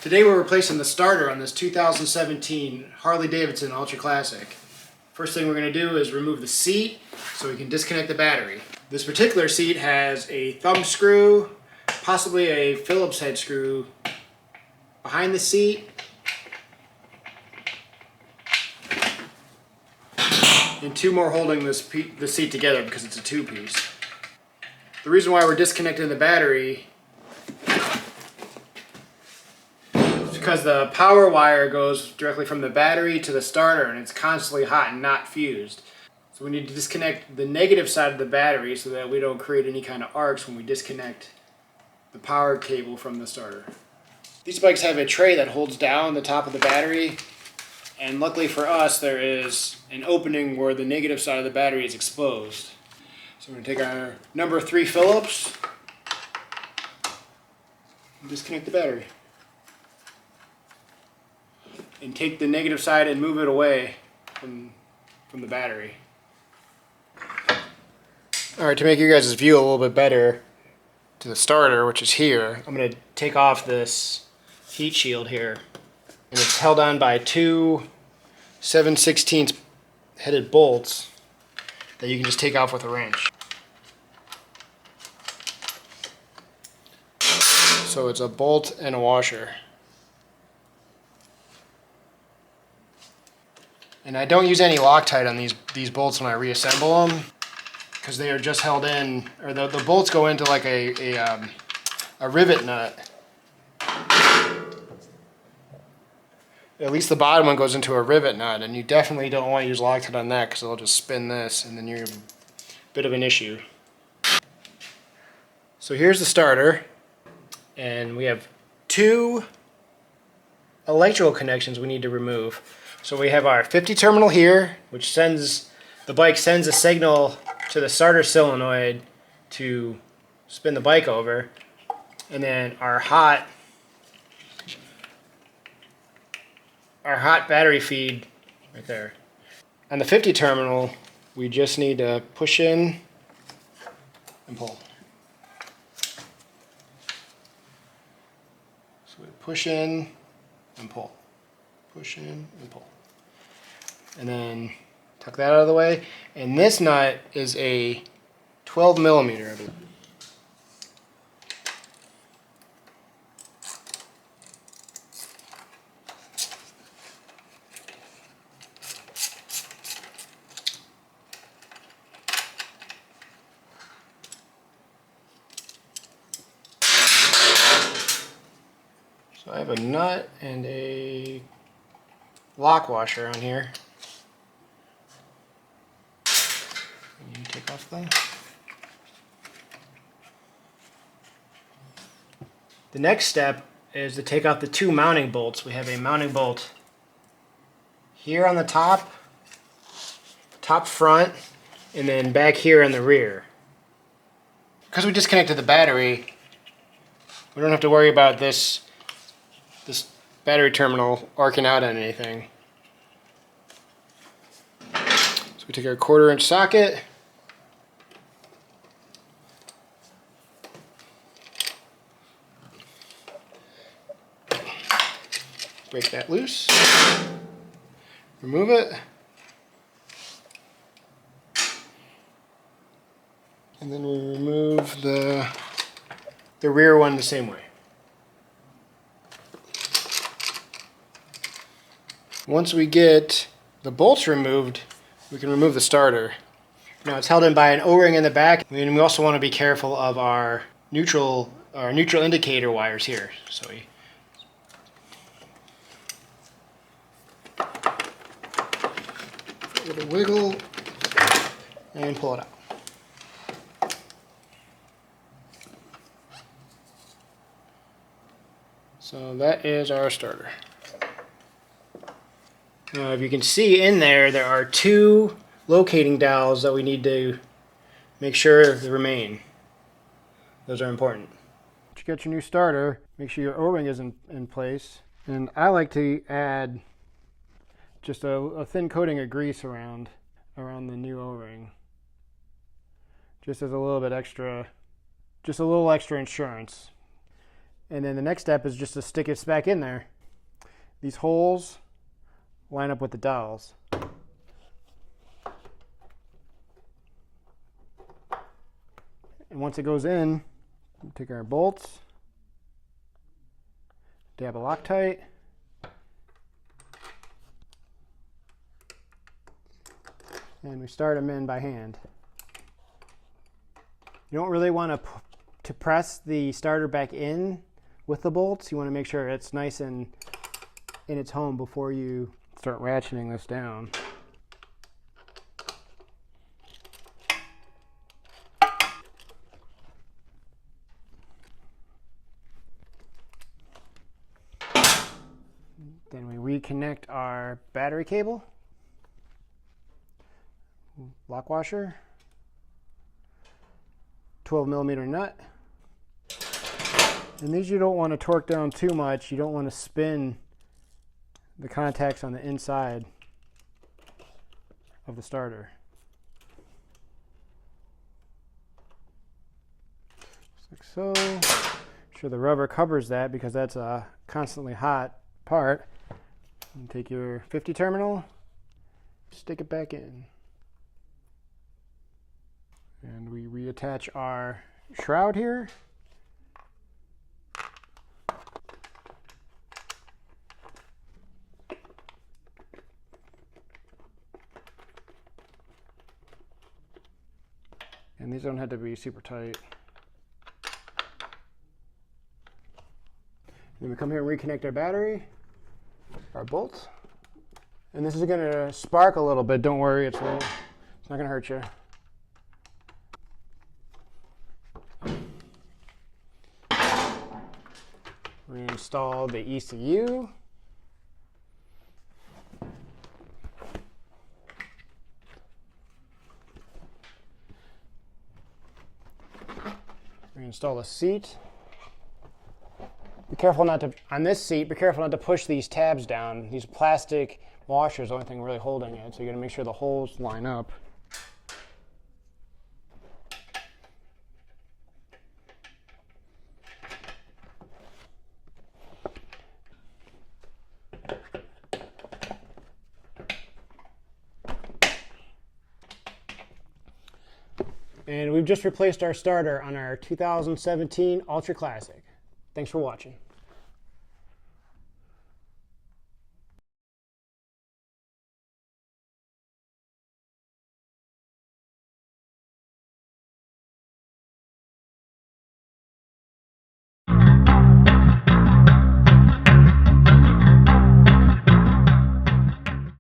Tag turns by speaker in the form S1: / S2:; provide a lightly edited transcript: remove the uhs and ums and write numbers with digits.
S1: Today we're replacing the starter on this 2017 Harley Davidson Ultra Classic. First thing we're going to do is remove the seat so we can disconnect the battery. This particular seat has a thumb screw, possibly a Phillips head screw behind the seat, and two more holding the seat together because it's a two-piece. The reason why we're disconnecting the battery because the power wire goes directly from the battery to the starter and it's constantly hot and not fused. So we need to disconnect the negative side of the battery so that we don't create any kind of arcs when we disconnect the power cable from the starter. These bikes have a tray that holds down the top of the battery, and luckily for us there is an opening where the negative side of the battery is exposed. So we're going to take our number 3 Phillips and disconnect the battery. And take the negative side and move it away from the battery. Alright, to make you guys' view a little bit better to the starter, which is here, I'm going to take off this heat shield here. And it's held on by two 7/16 headed bolts that you can just take off with a wrench. So it's a bolt and a washer. And I don't use any Loctite on these bolts when I reassemble them, because they are just held in, or the bolts go into like a rivet nut. At least the bottom one goes into a rivet nut, and you definitely don't want to use Loctite on that because it'll just spin this, and then you're a bit of an issue. So here's the starter, and we have two electrical connections we need to remove. So we have our 50 terminal here, which the bike sends a signal to the starter solenoid to spin the bike over. And then our hot battery feed right there. On the 50 terminal, we just need to push in and pull. So we push in and pull. Push in and pull. And then tuck that out of the way. And this nut is a 12 millimeter, I believe. So I have a nut and a lock washer on here. You take off the next step is to take out the two mounting bolts. We have a mounting bolt here on the top front, and then back here in the rear. Because we disconnected the battery, we don't have to worry about this battery terminal arcing out on anything. So we take our 1/4 inch socket, break that loose, remove it, and then we remove the rear one the same way. Once we get the bolts removed, we can remove the starter. Now it's held in by an O-ring in the back, and we also want to be careful of our neutral indicator wires here. So we give it a wiggle and pull it out. So that is our starter. Now, if you can see in there are two locating dowels that we need to make sure they remain. Those are important. Once you get your new starter, make sure your O-ring is in place. And I like to add just a thin coating of grease around the new O-ring. Just as a little bit extra, just a little extra insurance. And then the next step is just to stick it back in there. These holes line up with the dowels. And once it goes in, we take our bolts, dab a Loctite, and we start them in by hand. You don't really want to press the starter back in with the bolts. You want to make sure it's nice and in its home before you start ratcheting this down. Then we reconnect our battery cable, lock washer, 12mm nut. And these you don't want to torque down too much. You don't want to spin the contacts on the inside of the starter. Just like so. Make sure the rubber covers that because that's a constantly hot part. And take your 50 terminal, stick it back in. And we reattach our shroud here. And these don't have to be super tight. Then we come here and reconnect our battery, our bolts. And this is going to spark a little bit. Don't worry, it's not going to hurt you. Reinstall the ECU. Reinstall the seat. Be careful not to, on this seat, be careful not to push these tabs down. These plastic washers are the only thing really holding it, so you're going to make sure the holes line up. And we've just replaced our starter on our 2017 Ultra Classic. Thanks for watching.